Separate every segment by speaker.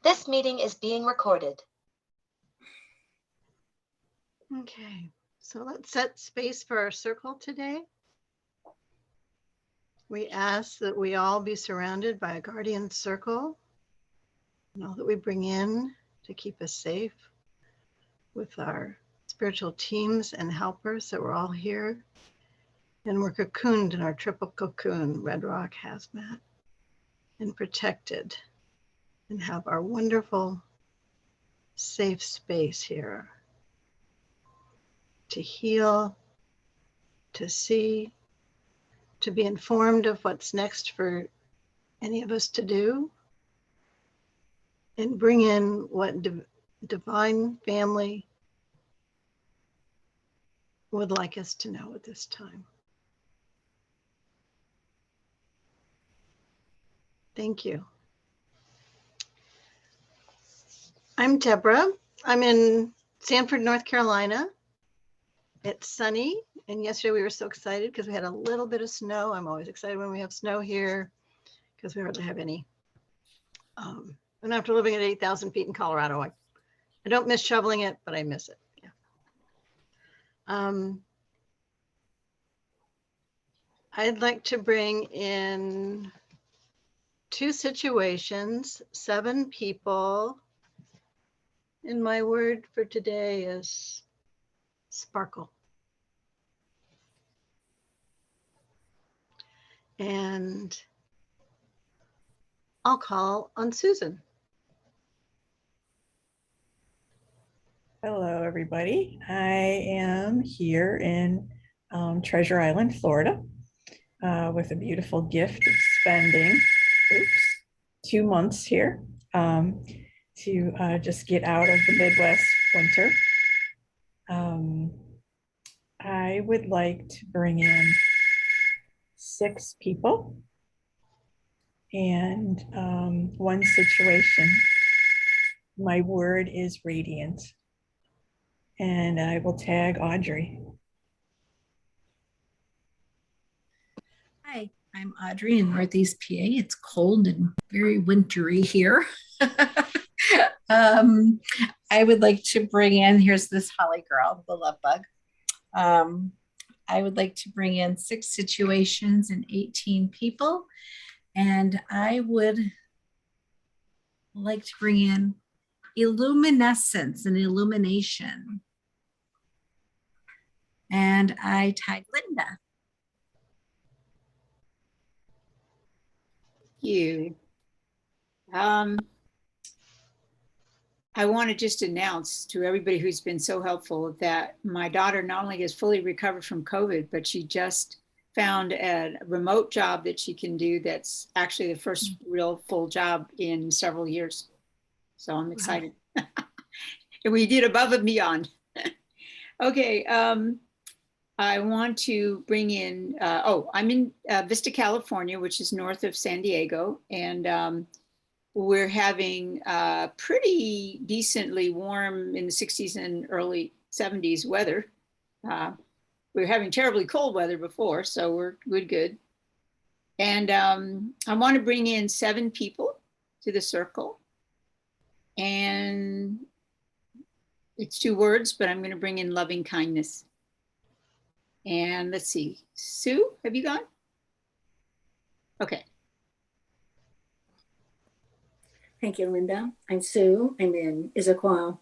Speaker 1: This meeting is being recorded.
Speaker 2: Okay, so let's set space for our circle today. We ask that we all be surrounded by a guardian circle, and all that we bring in to keep us safe with our spiritual teams and helpers that we're all here. And we're cocooned in our triple cocoon, Red Rock Hazmat, and protected, and have our wonderful safe space here to heal, to see, to be informed of what's next for any of us to do, and bring in what divine family would like us to know at this time. Thank you. I'm Deborah. I'm in Sanford, North Carolina. It's sunny, and yesterday we were so excited because we had a little bit of snow. I'm always excited when we have snow here because we hardly have any. And after living at 8,000 feet in Colorado, I don't miss shoveling it, but I miss it. Yeah. I'd like to bring in 2 situations, 7 people, and my word for today is sparkle. And I'll call on Susan.
Speaker 3: Hello, everybody. I am here in Treasure Island, Florida, with a beautiful gift of spending 2 months here to just get out of the Midwest winter. I would like to bring in 6 people and 1 situation. My word is radiant. And I will tag Audrey.
Speaker 4: Hi, I'm Audrey in Northeast PA. It's cold and very wintry here. I would like to bring in, here's this Holly girl, the love bug. I would like to bring in 6 situations and 18 people. And I would like to bring in illuminescence and illumination. And I tag Linda.
Speaker 5: You. I want to just announce to everybody who's been so helpful that my daughter not only has fully recovered from COVID, but she just found a remote job that she can do that's actually the first real full job in several years. So I'm excited. Wow. We did above and beyond. Okay. I want to bring in, I'm in Vista, California, which is north of San Diego. And we're having pretty decently warm in the 60s and early 70s weather. We were having terribly cold weather before, so we're good. And I want to bring in 7 people to the circle. And it's 2 words, but I'm going to bring in loving kindness. And let's see, Sue, have you gone? Okay.
Speaker 6: Thank you, Linda. I'm Sue. I'm in Issaquah,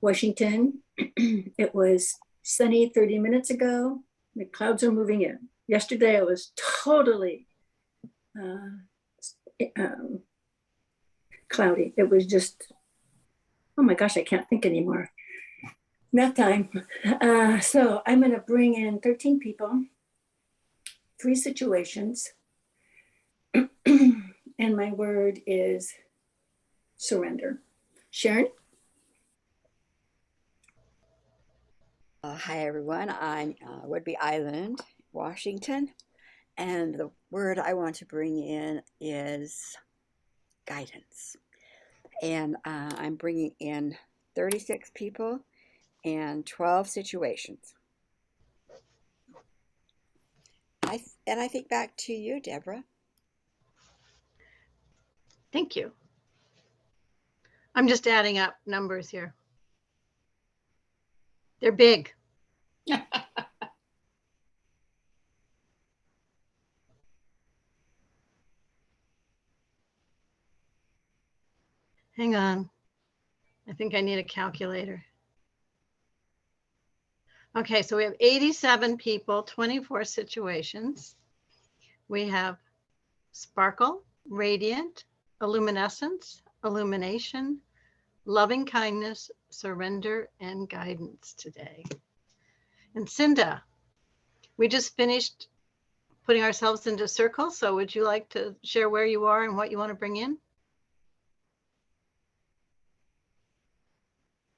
Speaker 6: Washington. It was sunny 30 minutes ago. The clouds are moving in. Yesterday, it was totally cloudy. It was just, oh my gosh, I can't think anymore. Nap time. So I'm going to bring in 13 people, 3 situations, and my word is surrender. Sharon?
Speaker 7: Hi, everyone. I'm Woodby Island, Washington, and the word I want to bring in is guidance. And I'm bringing in 36 people and 12 situations. I think back to you, Deborah.
Speaker 2: Thank you. I'm just adding up numbers here. They're big. Hang on. I think I need a calculator. Okay, so we have 87 people, 24 situations. We have sparkle, radiant, illuminescence, illumination, loving kindness, surrender, and guidance today. And Cinda, we just finished putting ourselves into circles. So would you like to share where you are and what you want to bring in?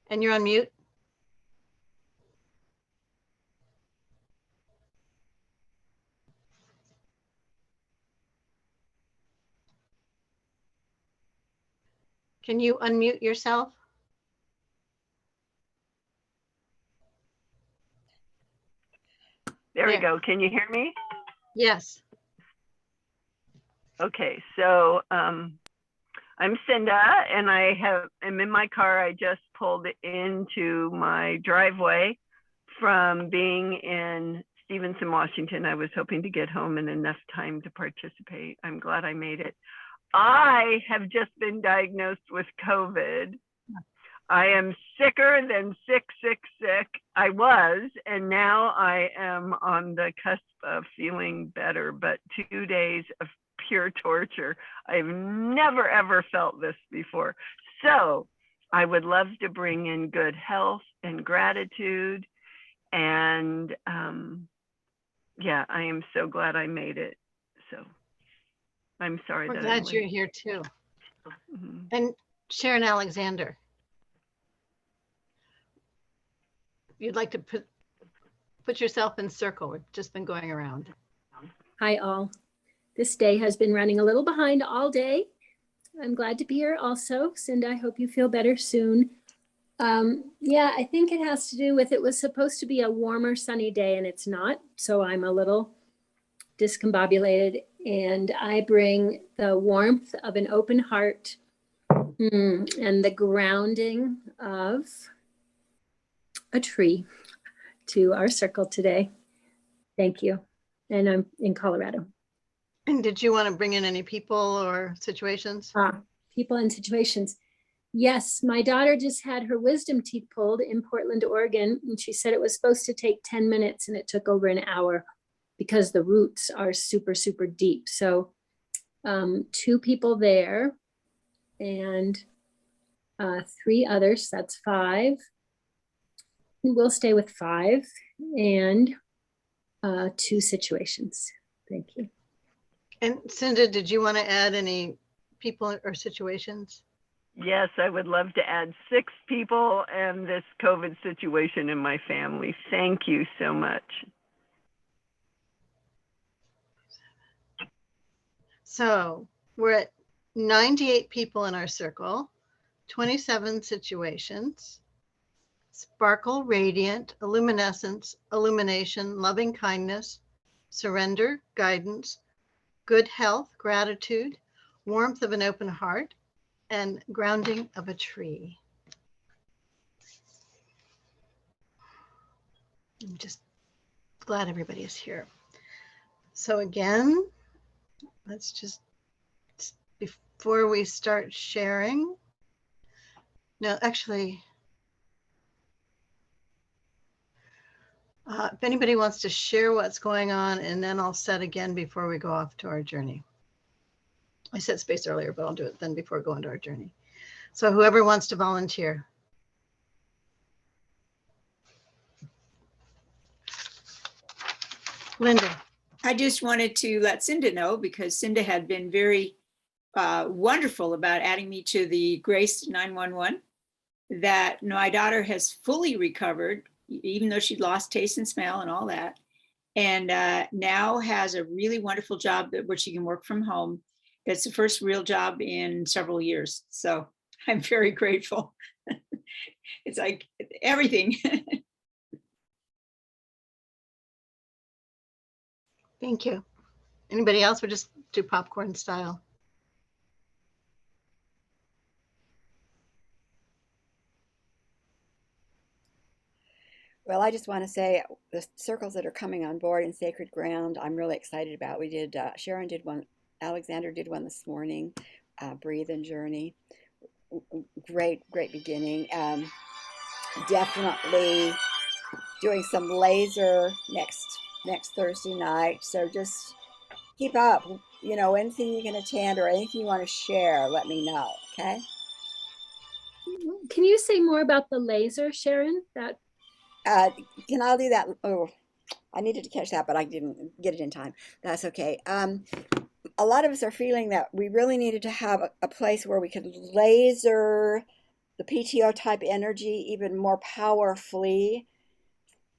Speaker 2: And you're on mute. Can you unmute yourself?
Speaker 8: There we
Speaker 2: There.
Speaker 8: go. Can you hear me?
Speaker 2: Yes.
Speaker 8: Okay, so I'm Cinda, and I'm in my car. I just pulled into my driveway from being in Stevenson, Washington. I was hoping to get home in enough time to participate. I'm glad I made it. I have just been diagnosed with COVID. I am sicker than sick. I was, and now I am on the cusp of feeling better, but 2 days of pure torture. I've never, ever felt this before. So I would love to bring in good health and gratitude. And yeah, I am so glad I made it. So I'm sorry
Speaker 2: We're
Speaker 8: that
Speaker 2: glad
Speaker 8: I'm
Speaker 2: you're
Speaker 8: late.
Speaker 2: here too.
Speaker 8: Mhm.
Speaker 2: And Sharon Alexander, you'd like to put yourself in circle. We've just been going around.
Speaker 9: Hi, all. This day has been running a little behind all day. I'm glad to be here also. Cinda, I hope you feel better soon. Yeah, I think it has to do with it was supposed to be a warmer, sunny day, and it's not. So I'm a little discombobulated, and I bring the warmth of an open heart and the grounding of a tree to our circle today. Thank you. And I'm in Colorado.
Speaker 2: And did you want to bring in any people or situations?
Speaker 9: People and situations. Yes, my daughter just had her wisdom teeth pulled in Portland, Oregon, and she said it was supposed to take 10 minutes and it took over an hour because the roots are super, super deep. So 2 people there and 3 others, that's 5. We'll stay with 5 and 2 situations. Thank you.
Speaker 2: And Cinda, did you want to add any people or situations?
Speaker 8: Yes, I would love to add 6 people and this COVID situation in my family. Thank you so much.
Speaker 2: So we're at 98 people in our circle, 27 situations, sparkle, radiant, illuminescence, illumination, loving kindness, surrender, guidance, good health, gratitude, warmth of an open heart, and grounding of a tree. I'm just glad everybody is here. So again, let's just, before we start sharing, no, actually, if anybody wants to share what's going on, and then I'll set again before we go off to our journey. I set space earlier, but I'll do it then before going to our journey. So whoever wants to volunteer. Linda.
Speaker 5: I just wanted to let Cinda know, because Cinda had been very wonderful about adding me to the Grace 911, that my daughter has fully recovered, even though she'd lost taste and smell and all that, and now has a really wonderful job where she can work from home. That's the first real job in several years. So I'm very grateful. It's like everything.
Speaker 2: Thank you. Anybody else? We'll just do popcorn style.
Speaker 7: Well, I just want to say the circles that are coming on board in Sacred Ground, I'm really excited about. We did, Sharon did one, Alexander did one this morning, Breathe and Journey. Great beginning. Definitely doing some laser next Thursday night. So just keep up. You know, anything you can attend or anything you want to share, let me know. Okay.
Speaker 9: Can you say more about the laser, Sharon? That
Speaker 7: Can I do that? Oh, I needed to catch that, but I didn't get it in time. That's okay. A lot of us are feeling that we really needed to have a place where we could laser the PTO type energy even more powerfully.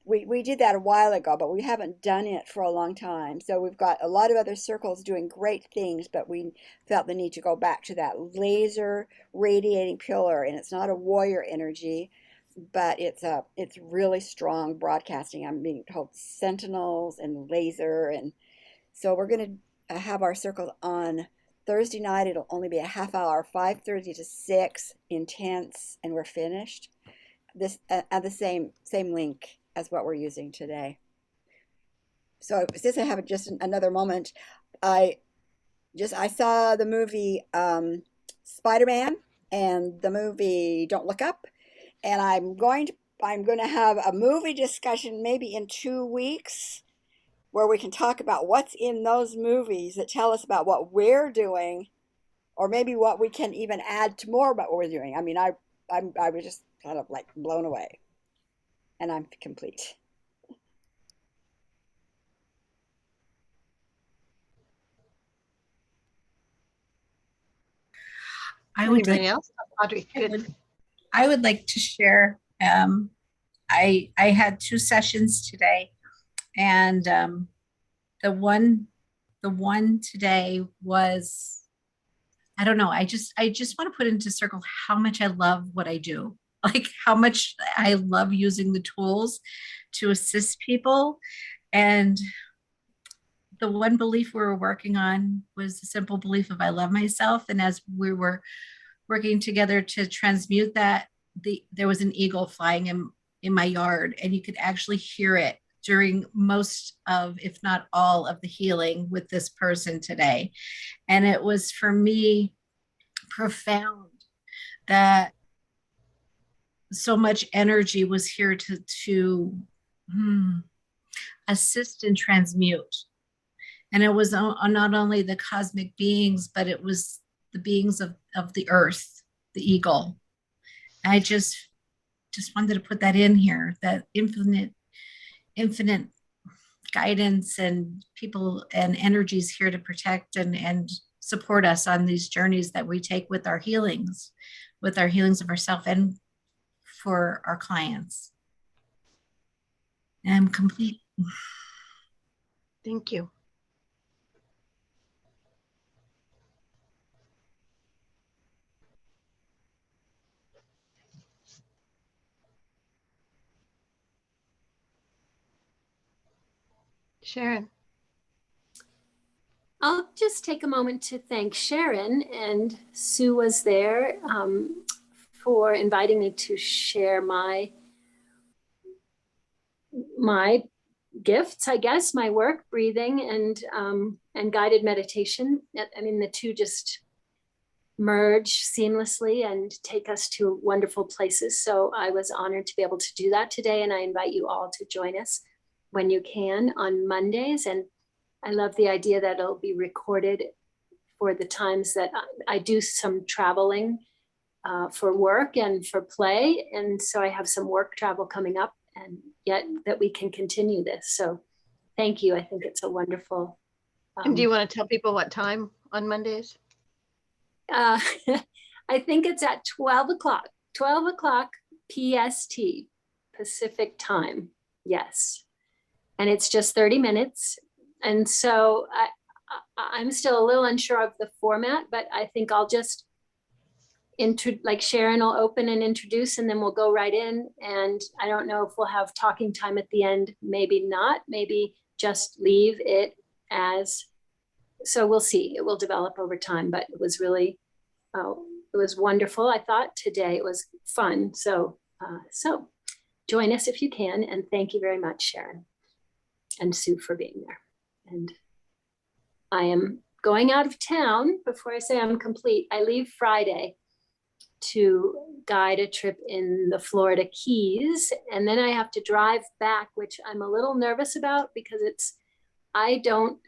Speaker 7: We did that a while ago, but we haven't done it for a long time. So we've got a lot of other circles doing great things, but we felt the need to go back to that laser radiating pillar. And it's not a warrior energy, but it's really strong broadcasting. I'm being told sentinels and laser. And so we're going to have our circles on Thursday night. It'll only be a half hour, 5:30 to 6, intense, and we're finished. This at the same link as what we're using today. So since I have just another moment, I saw the movie Spider-Man and the movie Don't Look Up, and I'm going to have a movie discussion maybe in 2 weeks where we can talk about what's in those movies that tell us about what we're doing, or maybe what we can even add to more about what we're doing. I mean, I was just kind of like blown away. And I'm complete.
Speaker 2: Anybody else? Audrey, good.
Speaker 4: I would like to share. I had 2 sessions today, and the one today was, I don't know. I just want to put into circle how much I love what I do. Like how much I love using the tools to assist people. And the one belief we were working on was the simple belief of I love myself. And as we were working together to transmute that, there was an eagle flying in my yard, and you could actually hear it during most of, if not all of the healing with this person today. And it was for me profound that so much energy was here to assist and transmute. And it was not only the cosmic beings, but it was the beings of the earth, the eagle. And I just wanted to put that in here, that infinite guidance and people and energies here to protect and support us on these journeys that we take with our healings of ourselves and for our clients. And I'm complete.
Speaker 2: Thank you. Sharon.
Speaker 9: I'll just take a moment to thank Sharon, and Sue was there for inviting me to share my gifts, I guess, my work, breathing and guided meditation. I mean, the two just merge seamlessly and take us to wonderful places. So I was honored to be able to do that today, and I invite you all to join us when you can on Mondays. And I love the idea that it'll be recorded for the times that I do some traveling for work and for play. And so I have some work travel coming up, and yet that we can continue this. So thank you. I think it's a wonderful.
Speaker 2: And do you want to tell people what time on Mondays?
Speaker 9: I think it's at 12 o'clock PST, Pacific time. Yes. And it's just 30 minutes. And so I'm still a little unsure of the format, but I think I'll just like Sharon will open and introduce, and then we'll go right in. And I don't know if we'll have talking time at the end, maybe not, maybe just leave it as, so we'll see. It will develop over time, but it was really, it was wonderful. I thought today it was fun. So join us if you can. And thank you very much, Sharon and Sue, for being there. And I am going out of town. Before I say I'm complete, I leave Friday to guide a trip in the Florida Keys. And then I have to drive back, which I'm a little nervous about because I don't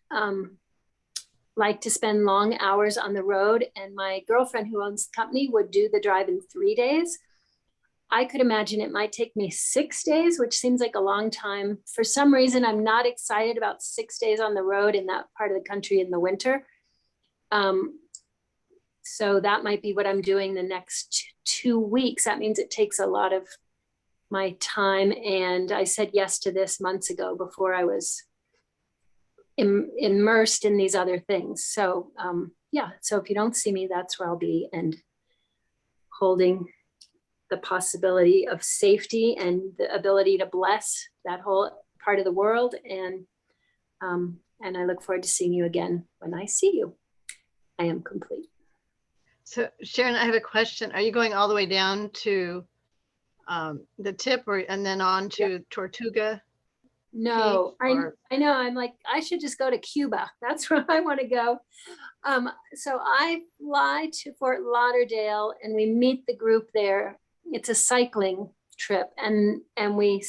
Speaker 9: like to spend long hours on the road. And my girlfriend who owns the company would do the drive in 3 days. I could imagine it might take me 6 days, which seems like a long time. For some reason, I'm not excited about 6 days on the road in that part of the country in the winter. So that might be what I'm doing the next 2 weeks. That means it takes a lot of my time. And I said yes to this months ago before I was immersed in these other things. So yeah, so if you don't see me, that's where I'll be, and holding the possibility of safety and the ability to bless that whole part of the world. And I look forward to seeing you again when I see you. I am complete.
Speaker 2: So Sharon, I have a question. Are you going all the way down to the tip and then on to Tortuga?
Speaker 9: No,
Speaker 2: Or-
Speaker 9: I know. I'm like, I should just go to Cuba. That's where I want to go. So I fly to Fort Lauderdale and we meet the group there. It's a cycling trip, and we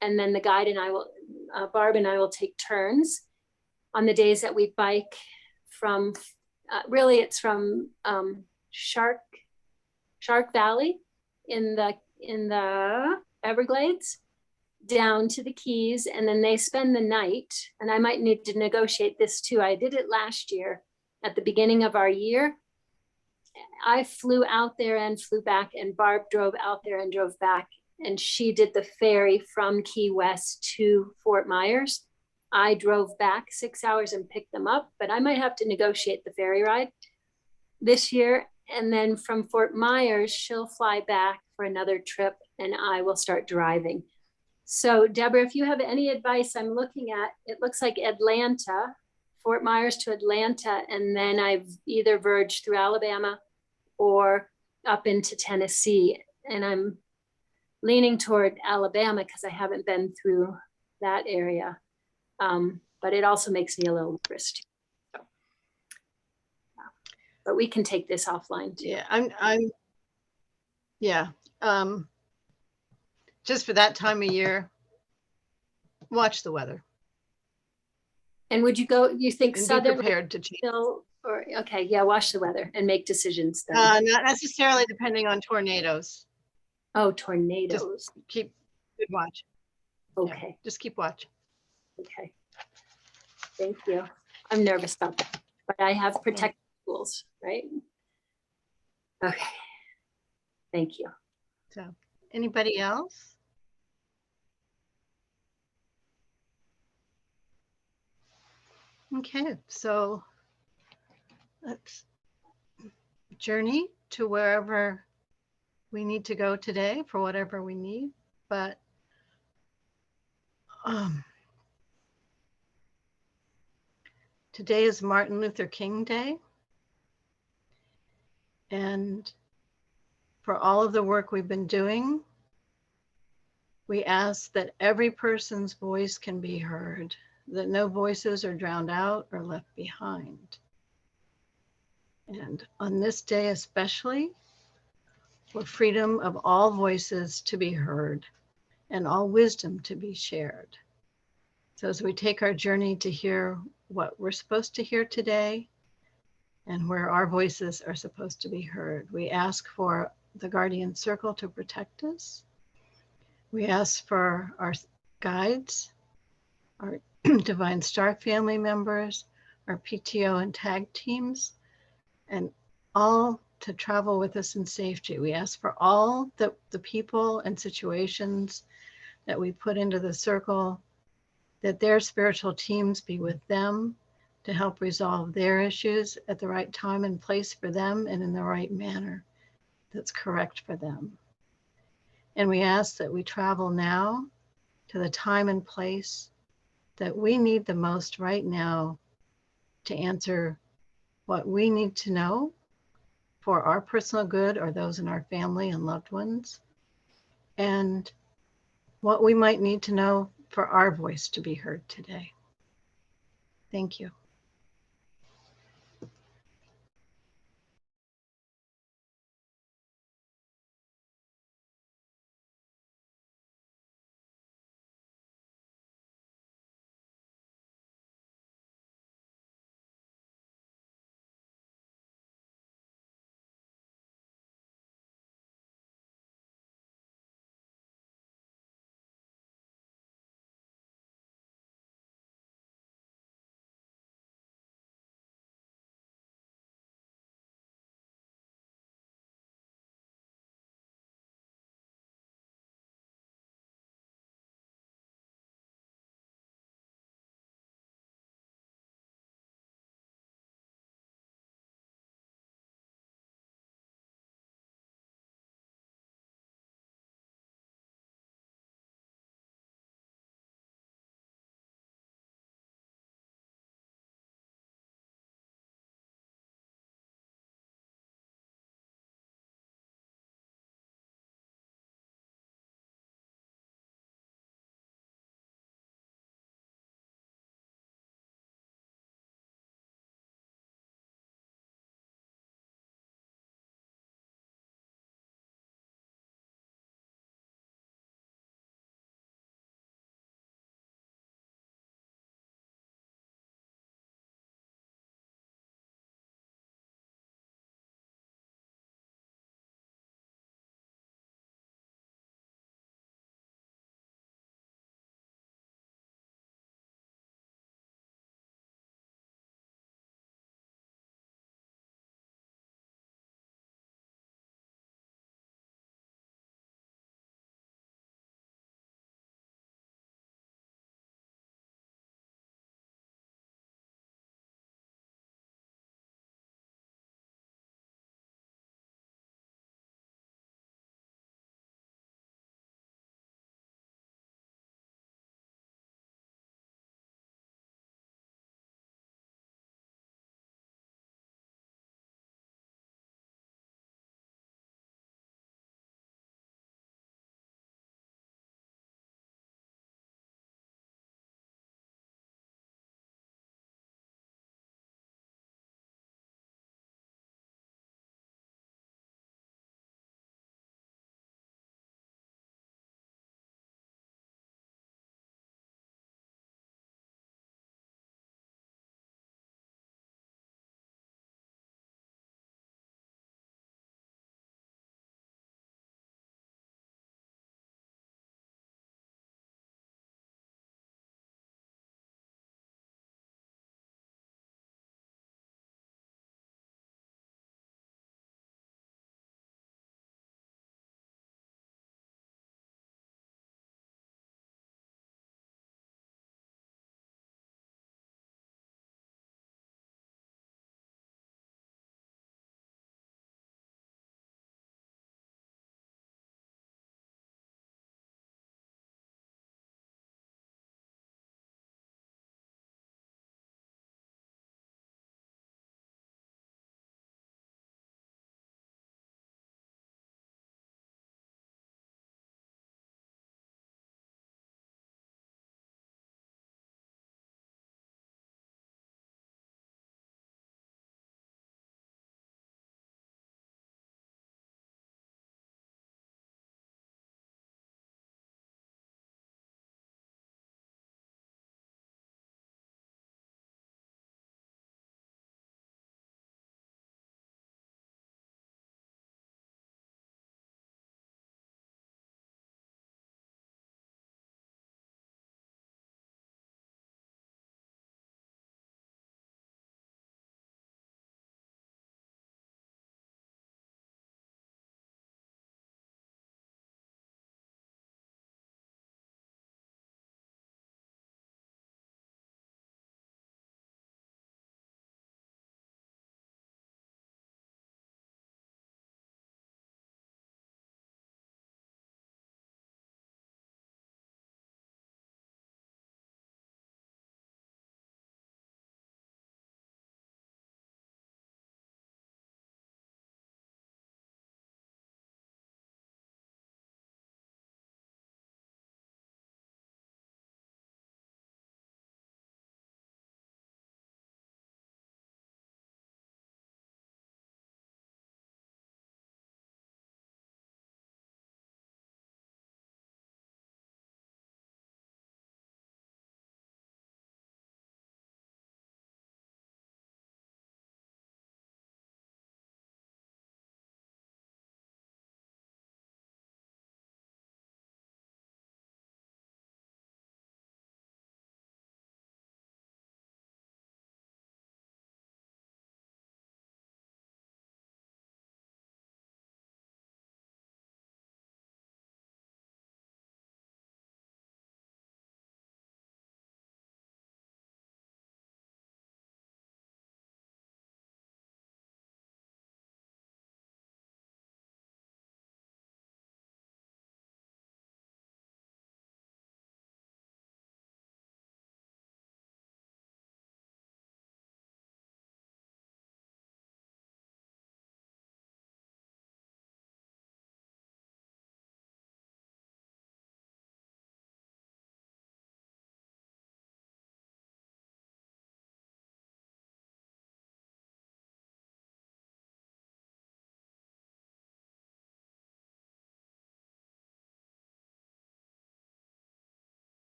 Speaker 9: and then the guide and I will, Barb and I will take turns on the days that we bike from, really it's from Shark Valley in the Everglades down to the Keys, and then they spend the night. And I might need to negotiate this too. I did it last year at the beginning of our year. I flew out there and flew back, and Barb drove out there and drove back, and she did the ferry from Key West to Fort Myers. I drove back 6 hours and picked them up, but I might have to negotiate the ferry ride this year. And then from Fort Myers, she'll fly back for another trip and I will start driving. So Deborah, if you have any advice, I'm looking at, it looks like Atlanta, Fort Myers to Atlanta, and then I've either verged through Alabama or up into Tennessee. And I'm leaning toward Alabama because I haven't been through that area. But it also makes me a little nervous too. So, yeah. But we can take this offline too.
Speaker 2: Yeah, just for that time of year, watch the weather.
Speaker 9: And would you go, you think
Speaker 2: And
Speaker 9: southern?
Speaker 2: be prepared to change.
Speaker 9: Or, okay, yeah, watch the weather and make decisions then.
Speaker 2: Not necessarily depending on tornadoes.
Speaker 9: Oh, tornadoes.
Speaker 2: Just keep good watch.
Speaker 9: Okay.
Speaker 2: Yeah, just keep watch.
Speaker 9: Okay. Thank you. I'm nervous about that, but I have protective tools, right? Okay. Thank you.
Speaker 2: So, anybody else? Okay, so let's journey to wherever we need to go today for whatever we need. But today is Martin Luther King Day. And for all of the work we've been doing, we ask that every person's voice can be heard, that no voices are drowned out or left behind. And on this day especially, for freedom of all voices to be heard and all wisdom to be shared. So as we take our journey to hear what we're supposed to hear today and where our voices are supposed to be heard, we ask for the guardian circle to protect us. We ask for our guides, our Divine Star family members, our PTO and tag teams, and all to travel with us in safety. We ask for all the people and situations that we put into the circle, that their spiritual teams be with them to help resolve their issues at the right time and place for them and in the right manner that's correct for them. And we ask that we travel now to the time and place that we need the most right now to answer what we need to know for our personal good or those in our family and loved ones, and what we might need to know for our voice to be heard today. Thank you.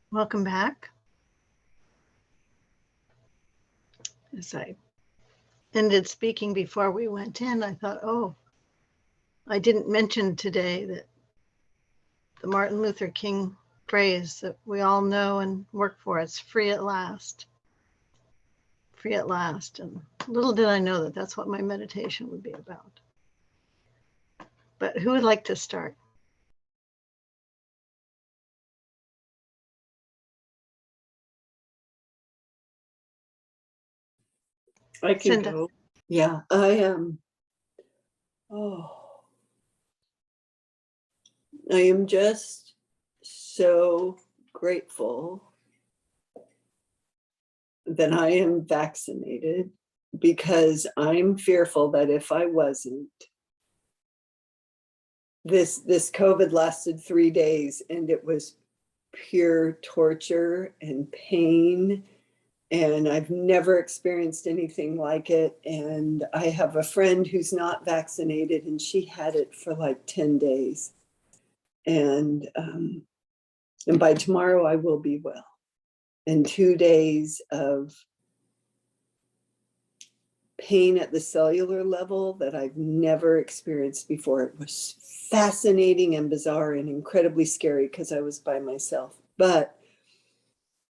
Speaker 2: Welcome back. As I ended speaking before we went in, I thought, oh, I didn't mention today that the Martin Luther King phrase that we all know and work for, it's free at last. Free at last. And little did I know that that's what my meditation would be about. But who would like to start?
Speaker 10: I can
Speaker 2: Cinda.
Speaker 10: go. Yeah, I am. I am just so grateful that I am vaccinated, because I'm fearful that if I wasn't, this COVID lasted 3 days and it was pure torture and pain. And I've never experienced anything like it. And I have a friend who's not vaccinated, and she had it for like 10 days. And by tomorrow I will be well. And 2 days of pain at the cellular level that I've never experienced before. It was fascinating and bizarre and incredibly scary because I was by myself. But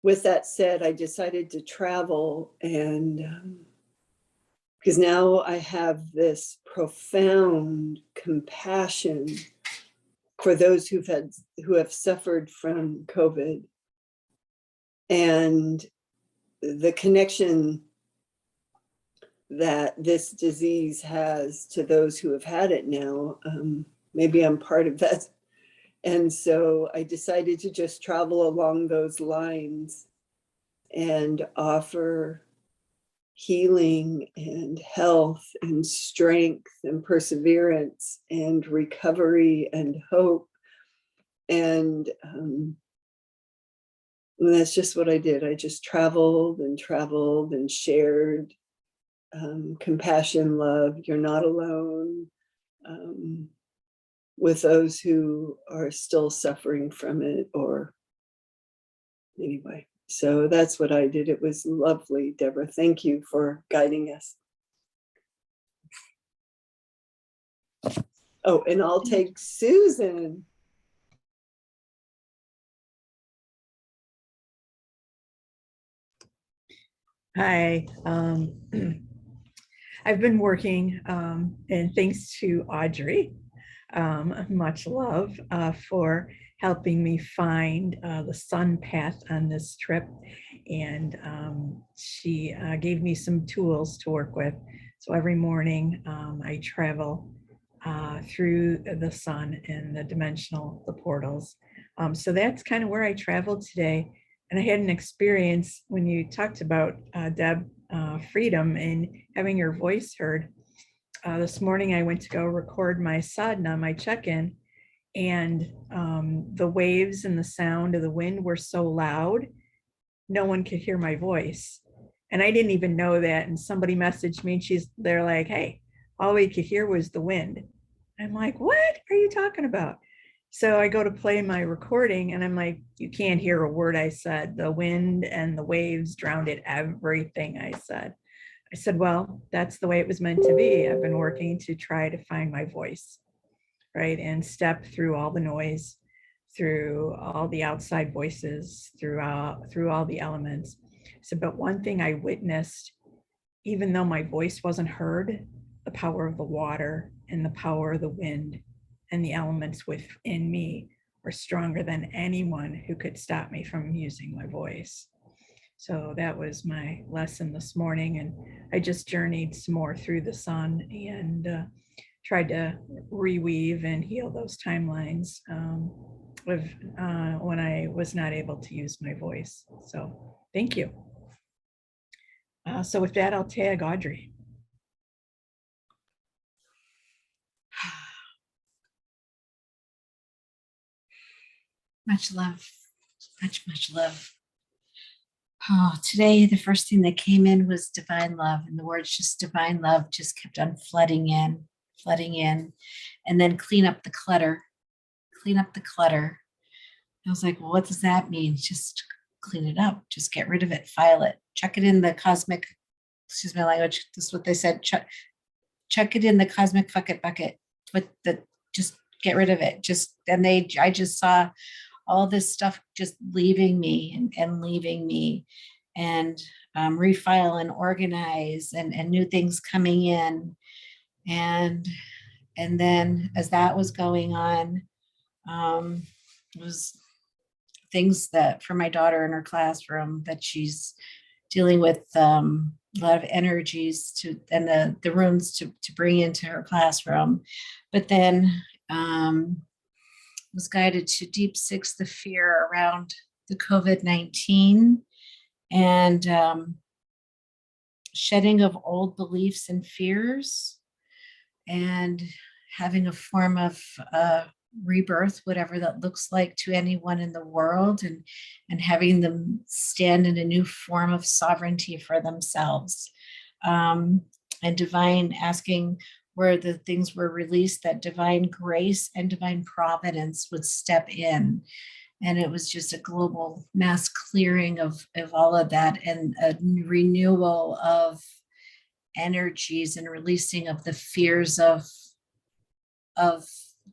Speaker 10: with that said, I decided to travel, and because now I have this profound compassion for those who have suffered from COVID, and the connection that this disease has to those who have had it now. Maybe I'm part of that. And so I decided to just travel along those lines and offer healing and health and strength and perseverance and recovery and hope. And that's just what I did. I just traveled and shared compassion, love. You're not alone, with those who are still suffering from it, or anyway. So that's what I did. It was lovely, Deborah. Thank you for guiding us. Oh, and I'll take Susan.
Speaker 3: Hi. I've been working, and thanks to Audrey, much love, for helping me find the sun path on this trip. And she gave me some tools to work with. So every morning I travel through the sun and the portals. So that's kind of where I traveled today. And I had an experience when you talked about, Deb, freedom and having your voice heard. This morning I went to go record my sadhana, my check-in, and the waves and the sound of the wind were so loud, no one could hear my voice. And I didn't even know that. And somebody messaged me, and they're like, hey, all we could hear was the wind. I'm like, what are you talking about? So I go to play my recording, and I'm like, you can't hear a word I said. The wind and the waves drowned everything I said. I said, well, that's the way it was meant to be. I've been working to try to find my voice, right? And step through all the noise, through all the outside voices, through all the elements. So, but one thing I witnessed, even though my voice wasn't heard, the power of the water and the power of the wind and the elements within me were stronger than anyone who could stop me from using my voice. So that was my lesson this morning. And I just journeyed some more through the sun and tried to reweave and heal those timelines of when I was not able to use my voice. So thank you. So with that, I'll tag Audrey.
Speaker 4: Much love, much love. Oh, today, the first thing that came in was divine love, and the words just divine love just kept on flooding in, and then clean up the clutter, I was like, well, what does that mean? Just clean it up, just get rid of it, file it, chuck it in the cosmic, excuse my language, this is what they said, chuck it in the cosmic bucket, but just get rid of it. I just saw all this stuff just leaving me and leaving me, and refile and organize, and new things coming in. And then as that was going on, it was things that for my daughter in her classroom that she's dealing with, a lot of energies and the runes to bring into her classroom. But then was guided to deep six the fear around the COVID-19 and shedding of old beliefs and fears, and having a form of rebirth, whatever that looks like to anyone in the world, and having them stand in a new form of sovereignty for themselves, and divine, asking where the things were released, that divine grace and divine providence would step in. And it was just a global mass clearing of all of that, and a renewal of energies and releasing of the fears of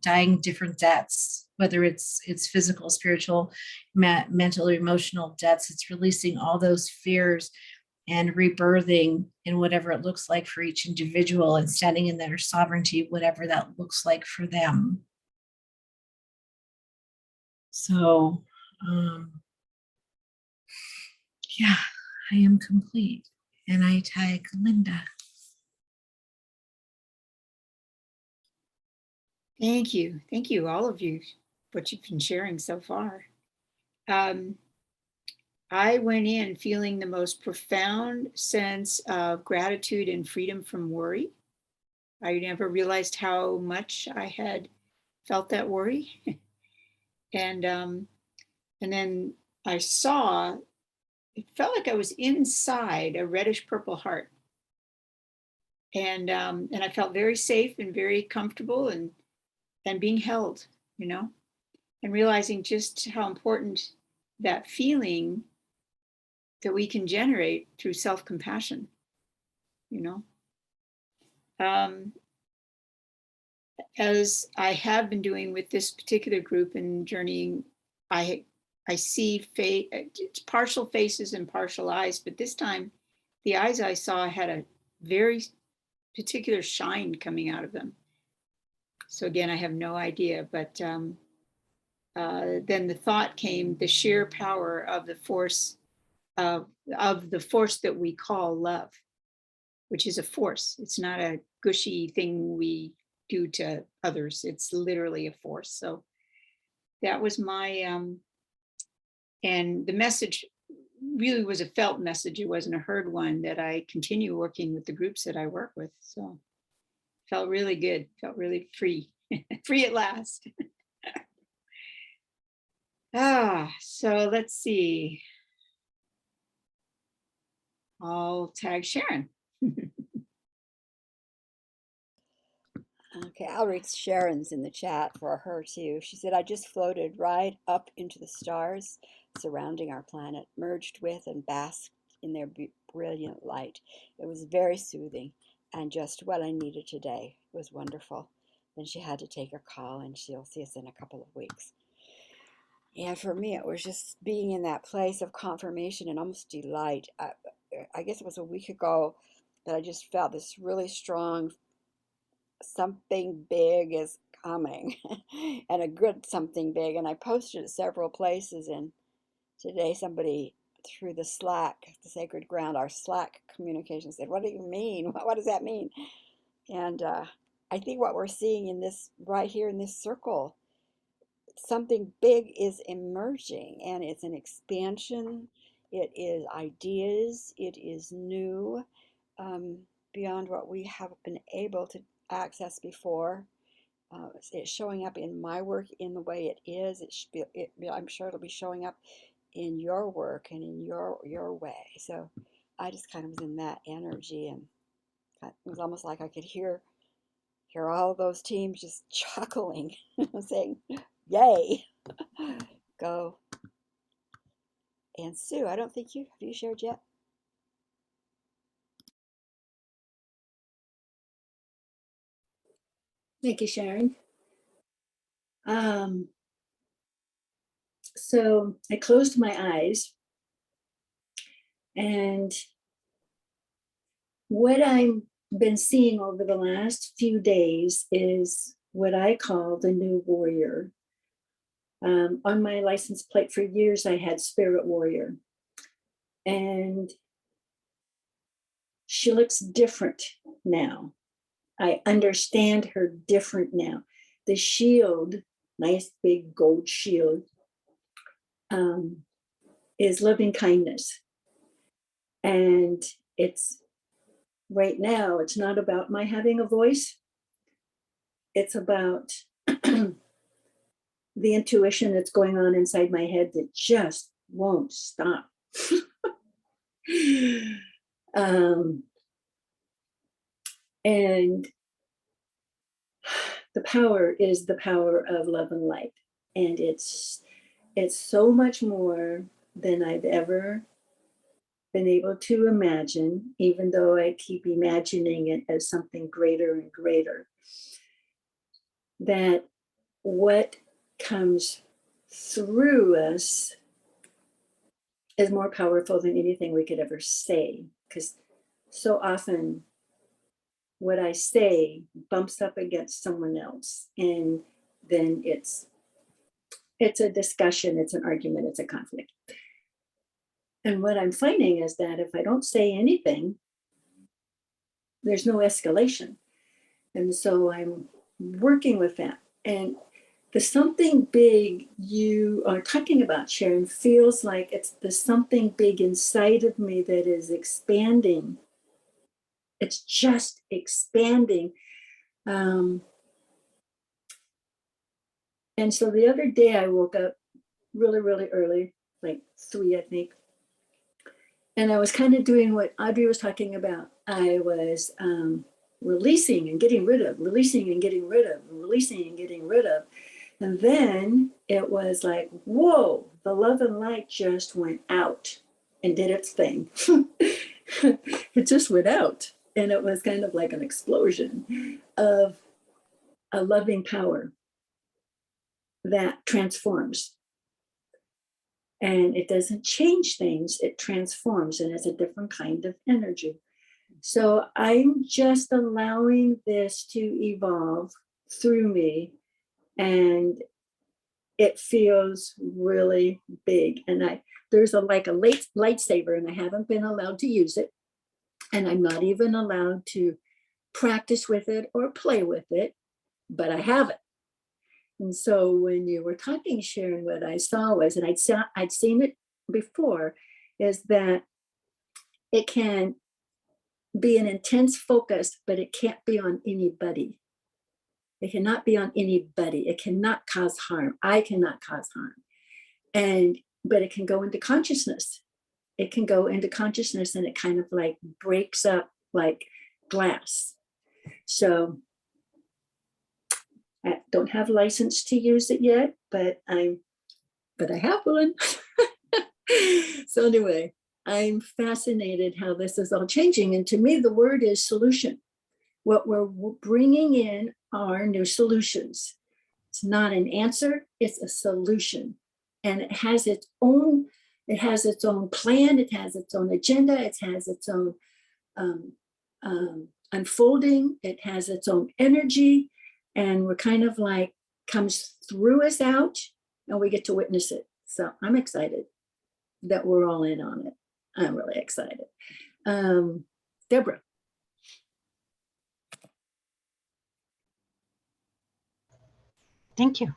Speaker 4: dying different deaths, whether it's physical, spiritual, mental, or emotional deaths. It's releasing all those fears and rebirthing in whatever it looks like for each individual, and standing in their sovereignty, whatever that looks like for them. So, yeah, I am complete. And I tag Linda.
Speaker 5: Thank you. Thank you, all of you, what you've been sharing so far. I went in feeling the most profound sense of gratitude and freedom from worry. I never realized how much I had felt that worry. And then I saw, it felt like I was inside a reddish purple heart. And I felt very safe and very comfortable and being held, and realizing just how important that feeling that we can generate through self-compassion, as I have been doing with this particular group and journeying, I see partial faces and partial eyes, but this time the eyes I saw had a very particular shine coming out of them. So again, I have no idea, but then the thought came, the sheer power of the force that we call love, which is a force. It's not a gushy thing we do to others. It's literally a force. So that was my, and the message really was a felt message. It wasn't a heard one, that I continue working with the groups that I work with. So felt really good, felt really free, free at last. So let's see. I'll tag Sharon.
Speaker 7: Okay, I'll read Sharon's in the chat for her too. She said, I just floated right up into the stars surrounding our planet, merged with and basked in their brilliant light. It was very soothing and just what I needed today. It was wonderful. Then she had to take her call, and she'll see us in a couple of weeks. And for me, it was just being in that place of confirmation and almost delight. I guess it was a week ago that I just felt this really strong something big is coming and a good something big. And I posted it several places. And today somebody through the Slack, the Sacred Ground, our Slack communication said, what do you mean? What does that mean? And I think what we're seeing in this right here in this circle, something big is emerging, and it's an expansion. It is ideas. It is new, beyond what we have been able to access before. It's showing up in my work in the way it is. I'm sure it'll be showing up in your work and in your way. So I just kind of was in that energy, and it was almost like I could hear all those teams just chuckling, saying, "Yay, go. And Sue, I don't think have you shared yet?
Speaker 6: Thank you, Sharon. So I closed my eyes, and what I've been seeing over the last few days is what I call the new warrior. On my license plate for years, I had Spirit Warrior. And she looks different now. I understand her different now. The shield, nice big gold shield, is loving kindness. And it's right now, it's not about my having a voice. It's about the intuition that's going on inside my head that just won't stop. And the power is the power of love and light. And it's so much more than I've ever been able to imagine, even though I keep imagining it as something greater and greater. That what comes through us is more powerful than anything we could ever say, because so often what I say bumps up against someone else, and then it's a discussion, it's an argument, it's a conflict. And what I'm finding is that if I don't say anything, there's no escalation. And so I'm working with that. And the something big you are talking about, Sharon, feels like it's the something big inside of me that is expanding. It's just expanding. And so the other day I woke up really, really early, like 3, I think. And I was kind of doing what Audrey was talking about. I was releasing and getting rid of, releasing and getting rid of, releasing and getting rid of. And then it was like, whoa, the love and light just went out and did its thing. It just went out. And it was kind of like an explosion of a loving power that transforms. And it doesn't change things, it transforms, and it's a different kind of energy. So I'm just allowing this to evolve through me, and it feels really big. And there's like a lightsaber, and I haven't been allowed to use it, and I'm not even allowed to practice with it or play with it, but I have it. And so when you were talking, Sharon, what I saw was, and I'd seen it before, is that it can be an intense focus, but it can't be on anybody. It cannot be on anybody. It cannot cause harm. I cannot cause harm. But it can go into consciousness. It can go into consciousness, and it kind of like breaks up like glass. So I don't have license to use it yet, but I have one. So anyway, I'm fascinated how this is all changing. And to me, the word is solution. What we're bringing in are new solutions. It's not an answer, it's a solution. And it has its own plan, it has its own agenda, it has its own unfolding, it has its own energy. And we're kind of like comes through us out, and we get to witness it. So I'm excited that we're all in on it. I'm really excited. Deborah.
Speaker 2: Thank you.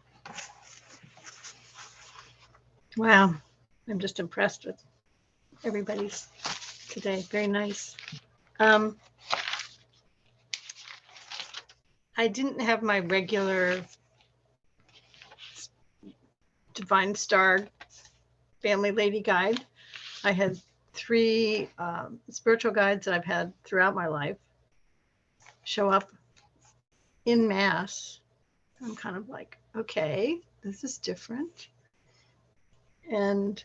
Speaker 2: Wow, I'm just impressed with everybody's today. Very nice. I didn't have my regular Divine Star Family Lady guide. I had 3 spiritual guides that I've had throughout my life show up in mass. I'm kind of like, okay, this is different. And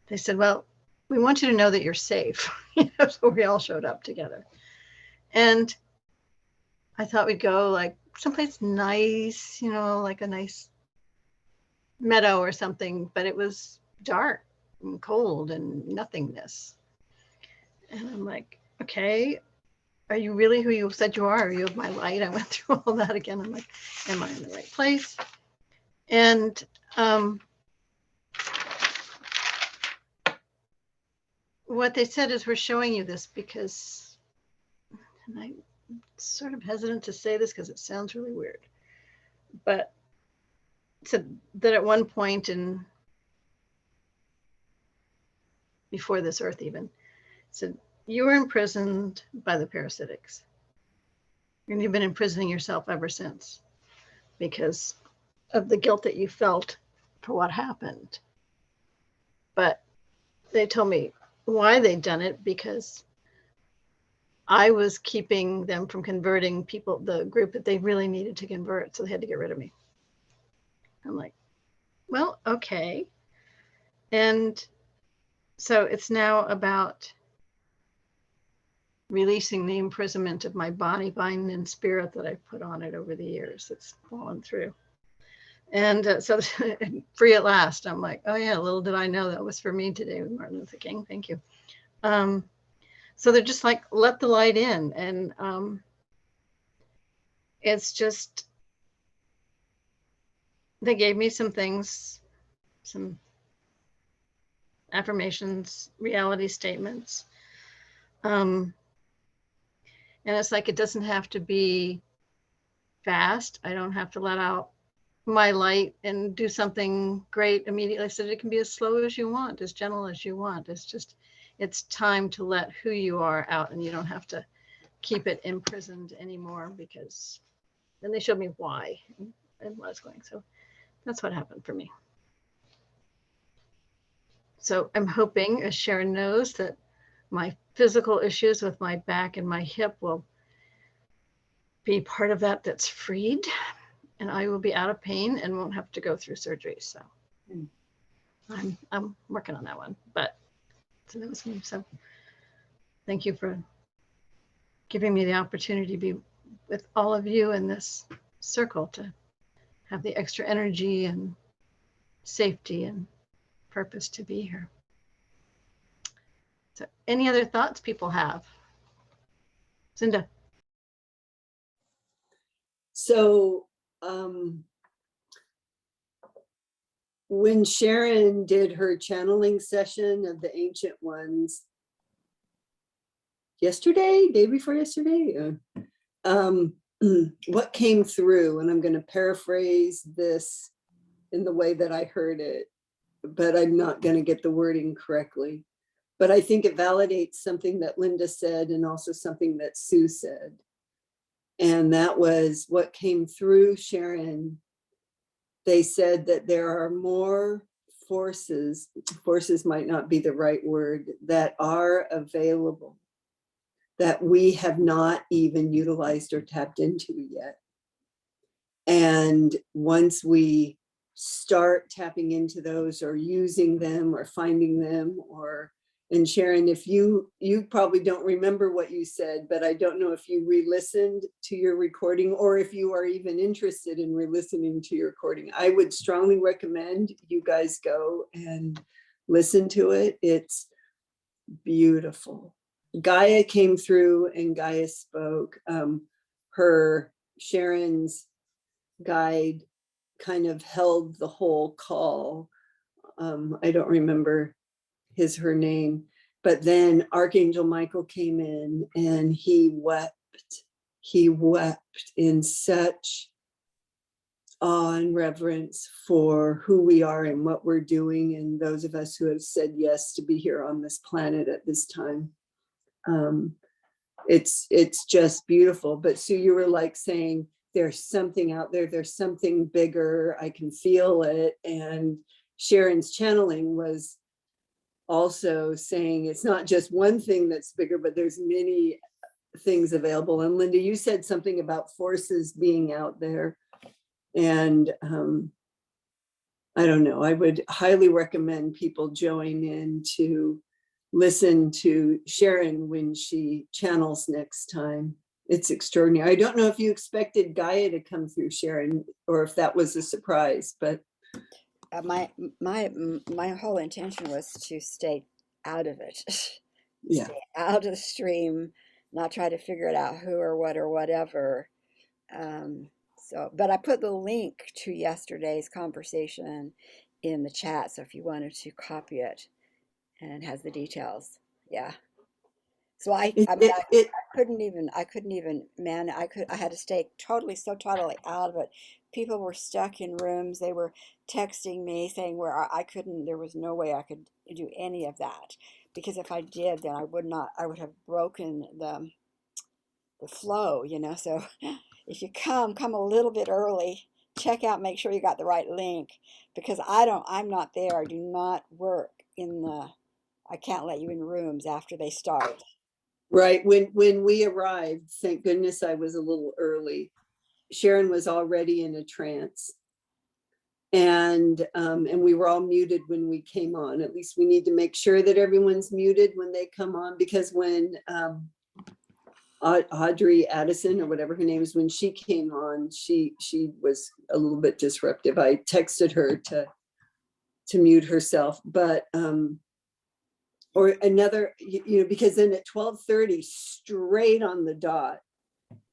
Speaker 2: they said, well, we want you to know that you're safe. So we all showed up together. And I thought we'd go like someplace nice, like a nice meadow or something, but it was dark and cold and nothingness. And I'm like, okay, are you really who you said you are? Are you of my light? I went through all that again. I'm like, am I in the right place? And what they said is, we're showing you this because, and I'm sort of hesitant to say this because it sounds really weird, but said that at one point before this earth even, said, you were imprisoned by the parasitics. And you've been imprisoning yourself ever since because of the guilt that you felt for what happened. But they told me why they'd done it, because I was keeping them from converting people, the group that they really needed to convert. So they had to get rid of me. I'm like, well, okay. And so it's now about releasing the imprisonment of my body, mind, and spirit that I've put on it over the years. It's fallen through. And so free at last. I'm like, oh yeah, little did I know that was for me today with Martin Luther King. Thank you. So they're just like, let the light in. And it's just, they gave me some things, some affirmations, reality statements. And it's like, it doesn't have to be fast. I don't have to let out my light and do something great immediately. I said it can be as slow as you want, as gentle as you want. It's just, it's time to let who you are out, and you don't have to keep it imprisoned anymore, because then they showed me why and what I was going. So that's what happened for me. So I'm hoping, as Sharon knows, that my physical issues with my back and my hip will be part of that that's freed, and I will be out of pain and won't have to go through surgery. So I'm working on that one, but so that was me. So thank you for giving me the opportunity to be with all of you in this circle, to have the extra energy and safety and purpose to be here. So any other thoughts people have? Cinda.
Speaker 10: So when Sharon did her channeling session of the ancient ones yesterday, day before yesterday, what came through, and I'm going to paraphrase this in the way that I heard it, but I'm not going to get the wording correctly. But I think it validates something that Linda said and also something that Sue said. And that was what came through Sharon. They said that there are more forces might not be the right word, that are available, that we have not even utilized or tapped into yet. And once we start tapping into those, or using them, or finding them, and Sharon, if you probably don't remember what you said, but I don't know if you re-listened to your recording, or if you are even interested in re-listening to your recording. I would strongly recommend you guys go and listen to it. It's beautiful. Gaia came through and Gaia spoke. Sharon's guide kind of held the whole call. I don't remember her name, but then Archangel Michael came in and he wept in such awe and reverence for who we are and what we're doing, and those of us who have said yes to be here on this planet at this time. It's just beautiful. But Sue, you were like saying, there's something out there, there's something bigger, I can feel it. And Sharon's channeling was also saying it's not just one thing that's bigger, but there's many things available. And Linda, you said something about forces being out there. And I don't know, I would highly recommend people join in to listen to Sharon when she channels next time. It's extraordinary. I don't know if you expected Gaia to come through, Sharon, or if that was a surprise, but
Speaker 7: my whole intention was to stay out of it.
Speaker 10: yeah.
Speaker 7: Stay out of the stream, not try to figure it out who or what or whatever. But I put the link to yesterday's conversation in the chat, so if you wanted to copy it, and it has the details. Yeah. So I mean, I couldn't even, man, I had to stay totally out of it. People were stuck in rooms. They were texting me saying where I couldn't, there was no way I could do any of that, because if I did, then I would have broken the flow, you know. So if you come a little bit early, check out, make sure you got the right link, because I'm not there. I do not work I can't let you in rooms after they start.
Speaker 10: Right. When we arrived, thank goodness I was a little early. Sharon was already in a trance. And we were all muted when we came on. At least we need to make sure that everyone's muted when they come on, because when Audrey Addison, or whatever her name is, when she came on, she was a little bit disruptive. I texted her to mute herself, but or another, because then at 12:30, straight on the dot,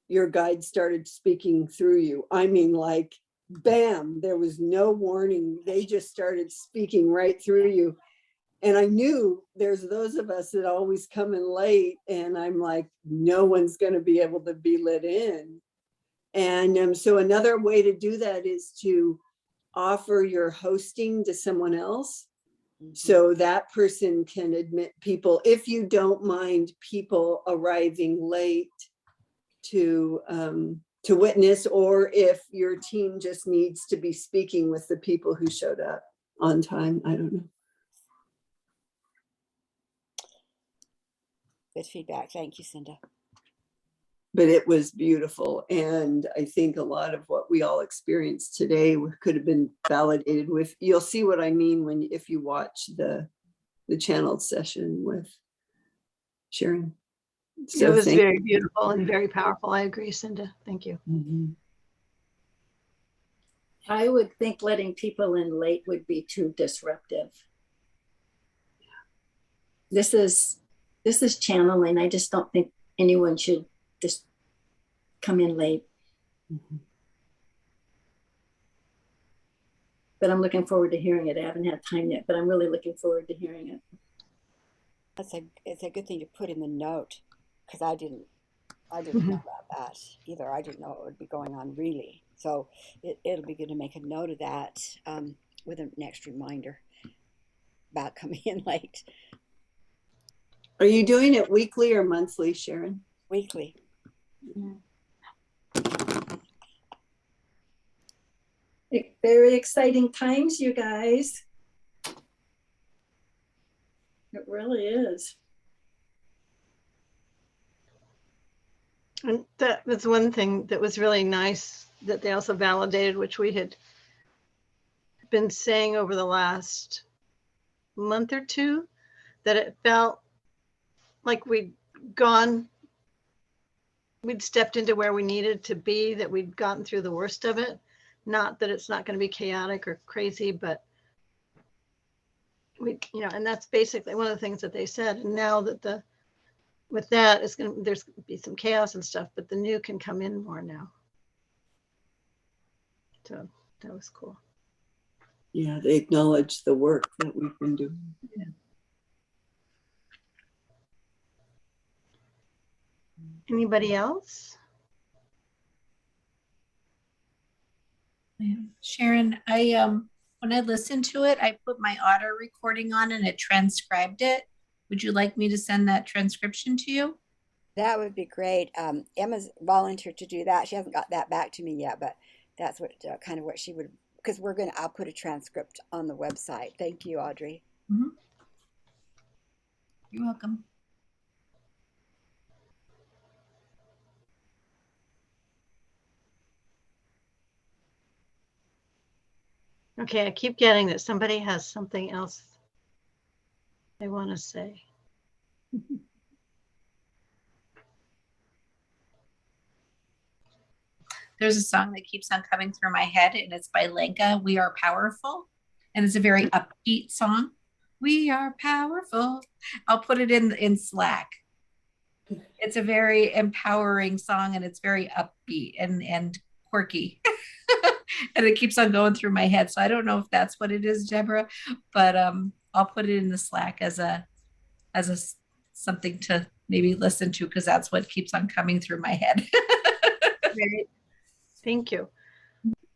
Speaker 10: your guide started speaking through you. I mean, like, bam, there was no warning. They just started speaking right through you. And I knew there's those of us that always come in late, and I'm like, no one's going to be able to be let in. And so another way to do that is to offer your hosting to someone else. So that person can admit people, if you don't mind people arriving late to witness, or if your team just needs to be speaking with the people who showed up on time. I don't know.
Speaker 7: Good feedback. Thank you, Cinda.
Speaker 10: But it was beautiful. And I think a lot of what we all experienced today could have been validated with, you'll see what I mean if you watch the channeled session with Sharon. So
Speaker 2: it was very beautiful and very powerful. I agree, Cinda. Thank you.
Speaker 10: Mm-hmm.
Speaker 6: I would think letting people in late would be too disruptive. This is channeling. I just don't think anyone should just come in late.
Speaker 10: Mm-hmm.
Speaker 6: But I'm looking forward to hearing it. I haven't had time yet, but I'm really looking forward to hearing it.
Speaker 7: It's a good thing to put in the note, because I didn't
Speaker 2: Mm-hmm.
Speaker 7: know about that either. I didn't know it would be going on, really. So it'll be good to make a note of that, with a next reminder about coming in late.
Speaker 10: Are you doing it weekly or monthly, Sharon?
Speaker 7: Weekly.
Speaker 6: Very exciting times, you guys. It really is.
Speaker 2: And that was one thing that was really nice that they also validated, which we had been saying over the last month or two, that it felt like we'd stepped into where we needed to be, that we'd gotten through the worst of it. Not that it's not going to be chaotic or crazy, but and that's basically one of the things that they said. And now that there's going to be some chaos and stuff, but the new can come in more now. So that was cool.
Speaker 10: Yeah, they acknowledge the work that we've been doing.
Speaker 2: Yeah. Anybody else?
Speaker 4: Sharon, when I listened to it, I put my auto recording on and it transcribed it. Would you like me to send that transcription to you?
Speaker 7: That would be great. Emma's volunteered to do that. She hasn't got that back to me yet, but that's what kind of what she would, because I'll put a transcript on the website. Thank you, Audrey.
Speaker 4: Mm-hmm. You're welcome.
Speaker 2: Okay, I keep getting that somebody has something else they want to say.
Speaker 4: There's a song that keeps on coming through my head, and it's by Lenka, We Are Powerful. And it's a very upbeat song. We are powerful. I'll put it in Slack. It's a very empowering song, and it's very upbeat and quirky. And it keeps on going through my head. So I don't know if that's what it is, Deborah, but I'll put it in the Slack as a something to maybe listen to, because that's what keeps on coming through my head.
Speaker 2: Great. Thank you.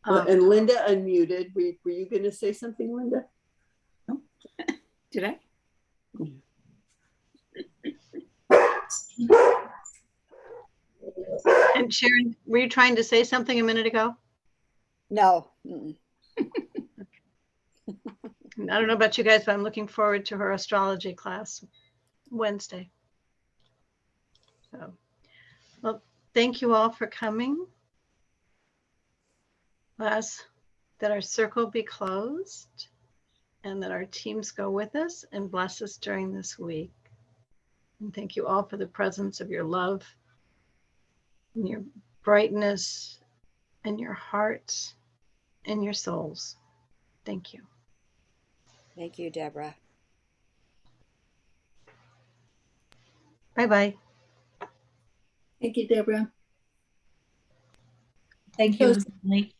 Speaker 10: And Linda unmuted. Were you going to say something, Linda?
Speaker 5: No. Did I?
Speaker 2: And Sharon, were you trying to say something a minute ago?
Speaker 7: No.
Speaker 2: I don't know about you guys, but I'm looking forward to her astrology class Wednesday. So, well, thank you all for coming. Ask that our circle be closed and that our teams go with us and bless us during this week. And thank you all for the presence of your love and your brightness and your hearts and your souls. Thank you.
Speaker 7: Thank you, Deborah.
Speaker 2: Bye-bye.
Speaker 6: Thank you, Deborah.
Speaker 4: Thank you, Emily.